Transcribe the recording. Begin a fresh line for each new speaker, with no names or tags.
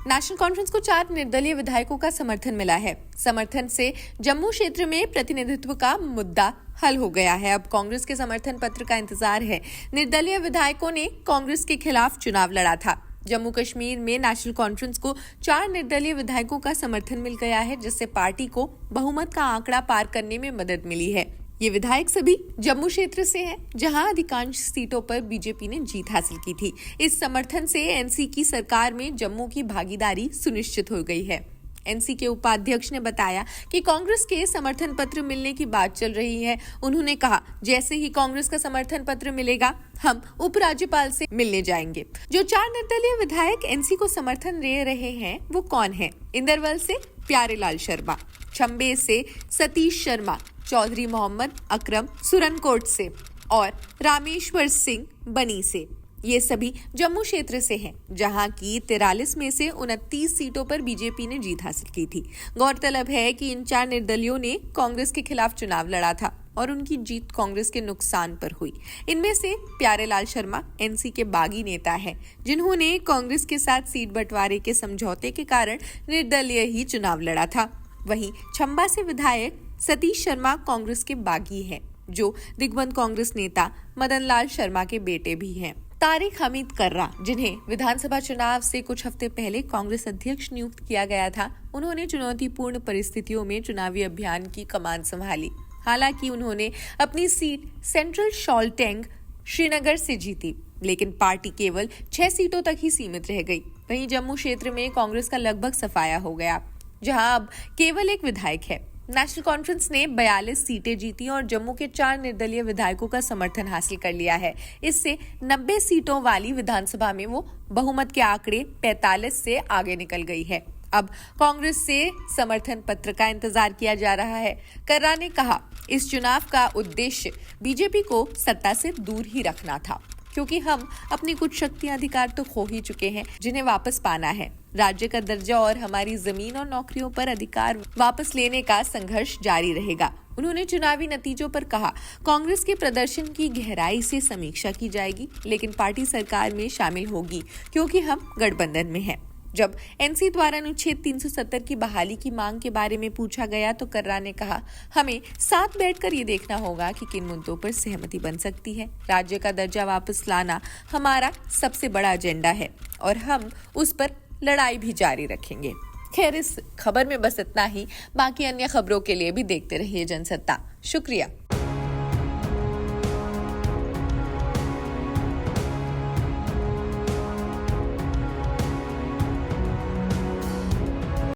National conference को 4 निर्दलीय विधायकों का समर्थन मिला है। समर्थन से जम्मू क्षेत्र में प्रतिनिधित्व का मुद्दा हल हो गया है। अब कांग्रेस के समर्थन पत्र का इंतजार है। निर्दलीय विधायकों ने कांग्रेस के खिलाफ चुनाव लड़ा था। जम्मू कश्मीर में नेशनल कॉन्फ्रेंस को 4 निर्दलीय विधायकों का समर्थन मिल गया है, जिससे पार्टी को बहुमत का आंकड़ा पार करने में मदद मिली है। ये विधायक सभी जम्मू क्षेत्र से हैं, जहां अधिकांश सीटों पर बीजेपी ने जीत हासिल की थी। इस समर्थन से एनसी की सरकार में जम्मू की भागीदारी सुनिश्चित हो गई है। एनसी के उपाध्यक्ष ने बताया कि कांग्रेस के समर्थन पत्र मिलने की बात चल रही है। उन्होंने कहा, जैसे ही कांग्रेस का समर्थन पत्र मिलेगा, हम उपराज्यपाल से मिलने जाएंगे। जो 4 निर्दलीय विधायक एनसी को समर्थन दे रहे हैं, वो कौन है? इंदरवल से प्यारेलाल शर्मा, चंबे से सतीश शर्मा, चौधरी मोहम्मद अकरम सुरनकोट से और रामेश्वर सिंह बनी से। ये सभी जम्मू क्षेत्र से हैं, जहां की 43 में से 29 सीटों पर बीजेपी ने जीत हासिल की थी। गौरतलब है कि इन 4 निर्दलियों ने कांग्रेस के खिलाफ चुनाव लड़ा था और उनकी जीत कांग्रेस के नुकसान पर हुई। इनमें से प्यारेलाल शर्मा एनसी के बागी नेता हैं, जिन्होंने कांग्रेस के साथ सीट बंटवारे के समझौते के कारण निर्दलीय ही चुनाव लड़ा था। वहीं चंबा से विधायक सतीश शर्मा कांग्रेस के बागी हैं, जो दिग्गज कांग्रेस नेता मदन लाल शर्मा के बेटे भी हैं। तारिक हमीद कर्रा, जिन्हें विधानसभा चुनाव से कुछ हफ्ते पहले कांग्रेस अध्यक्ष नियुक्त किया गया था, उन्होंने चुनौतीपूर्ण परिस्थितियों में चुनावी अभियान की कमान संभाली। हालांकि उन्होंने अपनी सीट सेंट्रल शॉल्टेंग श्रीनगर से जीती, लेकिन पार्टी केवल 6 सीटों तक ही सीमित रह गई। वहीं जम्मू क्षेत्र में कांग्रेस का लगभग सफाया हो गया, जहां अब केवल एक विधायक है। नेशनल कॉन्फ्रेंस ने 42 सीटें जीती और जम्मू के 4 निर्दलीय विधायकों का समर्थन हासिल कर लिया है। इससे 90 सीटों वाली विधानसभा में वो बहुमत के आंकड़े 45 से आगे निकल गई है। अब कांग्रेस से समर्थन पत्र का इंतजार किया जा रहा है। कर्रा ने कहा, इस चुनाव का उद्देश्य बीजेपी को सत्ता से दूर ही रखना था, क्योंकि हम अपनी कुछ शक्तियां अधिकार तो खो ही चुके हैं, जिन्हें वापस पाना है। राज्य का दर्जा और हमारी जमीन और नौकरियों पर अधिकार वापस लेने का संघर्ष जारी रहेगा। उन्होंने चुनावी नतीजों पर कहा, कांग्रेस के प्रदर्शन की गहराई से समीक्षा की जाएगी, लेकिन पार्टी सरकार में शामिल होगी, क्योंकि हम गठबंधन में हैं। जब एनसी द्वारा अनुच्छेद 370 की बहाली की मांग के बारे में पूछा गया, तो कर्रा ने कहा, हमें साथ बैठकर ये देखना होगा कि किन मुद्दों पर सहमति बन सकती है। राज्य का दर्जा वापस लाना हमारा सबसे बड़ा एजेंडा है और हम उस पर लड़ाई भी जारी रखेंगे। खैर, इस खबर में बस इतना ही। बाकी अन्य खबरों के लिए भी देखते रहिए जनसत्ता। शुक्रिया।